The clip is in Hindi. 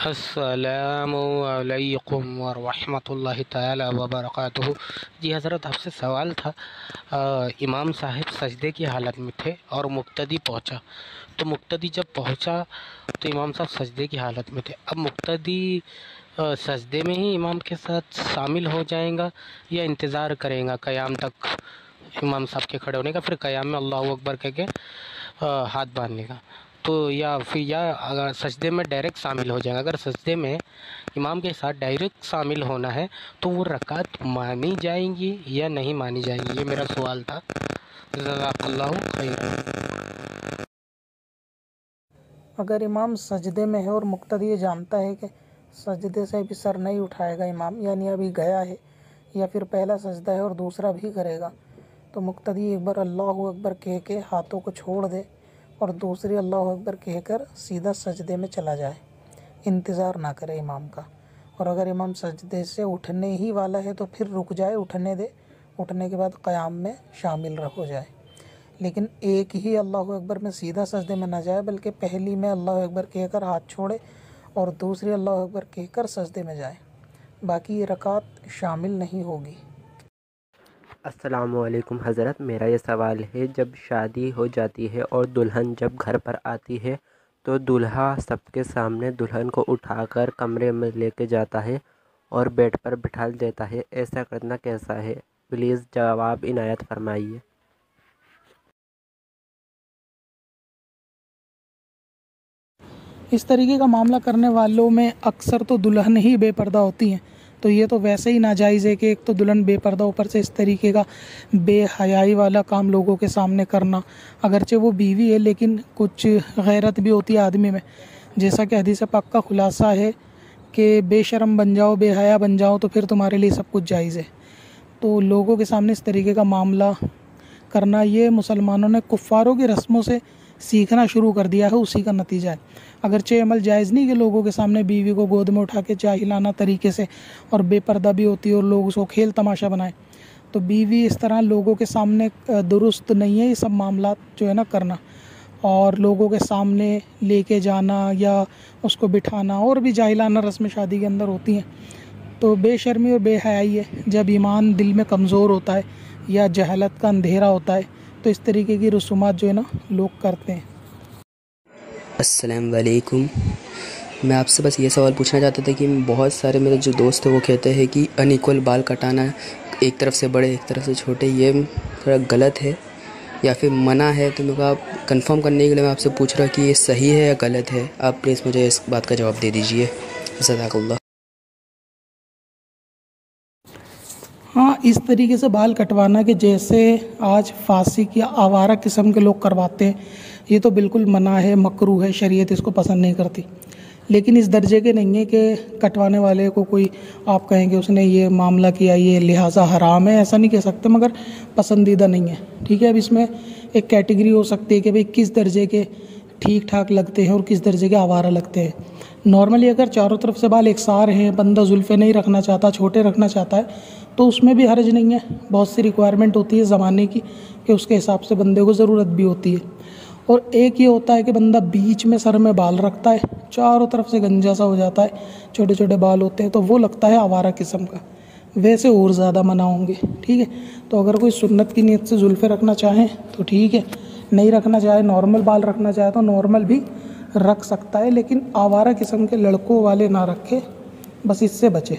अस्सलामु अलैकुम वरहमतुल्लाहि ताला वबरकातुहू। जी हज़रत, आपसे सवाल था। इमाम साहब सजदे की हालत में थे और मुक्तदी पहुंचा, तो मुक्तदी जब पहुंचा तो इमाम साहब सजदे की हालत में थे। अब मुक्तदी सजदे में ही इमाम के साथ शामिल हो जाएगा या इंतज़ार करेगा क़याम तक इमाम साहब के खड़े होने का, फिर क़याम में अल्लाहु अकबर कह के हाथ बांधने का, तो या अगर सजदे में डायरेक्ट शामिल हो जाएगा। अगर सजदे में इमाम के साथ डायरेक्ट शामिल होना है तो वो रकात मानी जाएंगी या नहीं मानी जाएंगी, ये मेरा सवाल था। जज़ाकल्लाहु खैर। अगर इमाम सजदे में है और मुक्तदी ये जानता है कि सजदे से भी सर नहीं उठाएगा इमाम, यानी अभी गया है या फिर पहला सजदा है और दूसरा भी करेगा, तो मुक्तदी एक बार अल्लाहु अकबर कह के हाथों को छोड़ दे और दूसरी अल्लाहु अकबर कहकर सीधा सजदे में चला जाए, इंतज़ार ना करे इमाम का। और अगर इमाम सजदे से उठने ही वाला है तो फिर रुक जाए, उठने दे, उठने के बाद क़याम में शामिल हो जाए। लेकिन एक ही अल्लाहु अकबर में सीधा सजदे में ना जाए, बल्कि पहली में अल्लाहु अकबर कहकर हाथ छोड़े और दूसरी अल्लाहु अकबर कहकर सजदे में जाए, बाकी ये रकात शामिल नहीं होगी। अस्सलामुअलैकुम हज़रत, मेरा ये सवाल है, जब शादी हो जाती है और दुल्हन जब घर पर आती है तो दूल्हा सबके सामने दुल्हन को उठाकर कमरे में लेके जाता है और बेड पर बिठा देता है, ऐसा करना कैसा है? प्लीज़ जवाब इनायत फरमाइए। इस तरीके का मामला करने वालों में अक्सर तो दुल्हन ही बेपर्दा होती हैं, तो ये तो वैसे ही नाजायज़ है कि एक तो दुल्हन बेपर्दा, ऊपर से इस तरीके का बेहयाई वाला काम लोगों के सामने करना। अगरचे वो बीवी है लेकिन कुछ गैरत भी होती है आदमी में, जैसा कि हदीस पाक का खुलासा है कि बेशरम बन जाओ, बेहया बन जाओ तो फिर तुम्हारे लिए सब कुछ जायज़ है। तो लोगों के सामने इस तरीके का मामला करना, ये मुसलमानों ने कुफ़ारों की रस्मों से सीखना शुरू कर दिया है, उसी का नतीजा है। अगरचे अमल जायज़ नहीं कि लोगों के सामने बीवी को गोद में उठा के जाहिलाना तरीके से, और बेपर्दा भी होती है और लोग उसको खेल तमाशा बनाए, तो बीवी इस तरह लोगों के सामने दुरुस्त नहीं है ये सब मामला जो है ना करना। और लोगों के सामने लेके जाना या उसको बिठाना और भी जाहिलाना रस्म शादी के अंदर होती हैं, तो बेशर्मी और बेहयाई है। जब ईमान दिल में कमज़ोर होता है या जहालत का अंधेरा होता है तो इस तरीके की रसूमात जो है ना लोग करते हैं। अस्सलाम वालेकुम। मैं आपसे बस ये सवाल पूछना चाहता था कि बहुत सारे मेरे जो दोस्त हैं वो कहते हैं कि अनइक्वल बाल कटाना, एक तरफ से बड़े एक तरफ से छोटे, ये थोड़ा गलत है या फिर मना है, तो मेरे को आप कंफर्म करने के लिए मैं आपसे पूछ रहा कि ये सही है या गलत है। आप प्लीज़ मुझे इस बात का जवाब दे दीजिए। जज़ाकल्लाह। हाँ, इस तरीके से बाल कटवाना कि जैसे आज फासिक या आवारा किस्म के लोग करवाते हैं, ये तो बिल्कुल मना है, मकरूह है, शरीयत इसको पसंद नहीं करती। लेकिन इस दर्जे के नहीं है कि कटवाने वाले को कोई आप कहेंगे उसने ये मामला किया ये लिहाजा हराम है, ऐसा नहीं कह सकते, मगर पसंदीदा नहीं है। ठीक है, अब इसमें एक कैटेगरी हो सकती है कि भाई किस दर्जे के ठीक ठाक लगते हैं और किस दर्जे के आवारा लगते हैं। नॉर्मली अगर चारों तरफ से बाल एकसार हैं, बंदा जुल्फ़े नहीं रखना चाहता, छोटे रखना चाहता है, तो उसमें भी हर्ज नहीं है। बहुत सी रिक्वायरमेंट होती है ज़माने की कि उसके हिसाब से बंदे को ज़रूरत भी होती है। और एक ये होता है कि बंदा बीच में सर में बाल रखता है, चारों तरफ से गंजा सा हो जाता है, छोटे छोटे बाल होते हैं, तो वो लगता है आवारा किस्म का, वैसे और ज़्यादा मना होंगे। ठीक है, तो अगर कोई सुन्नत की नीयत से जुल्फ़े रखना चाहें तो ठीक है, नहीं रखना चाहे, नॉर्मल बाल रखना चाहे तो नॉर्मल भी रख सकता है, लेकिन आवारा किस्म के लड़कों वाले ना रखे, बस इससे बचे।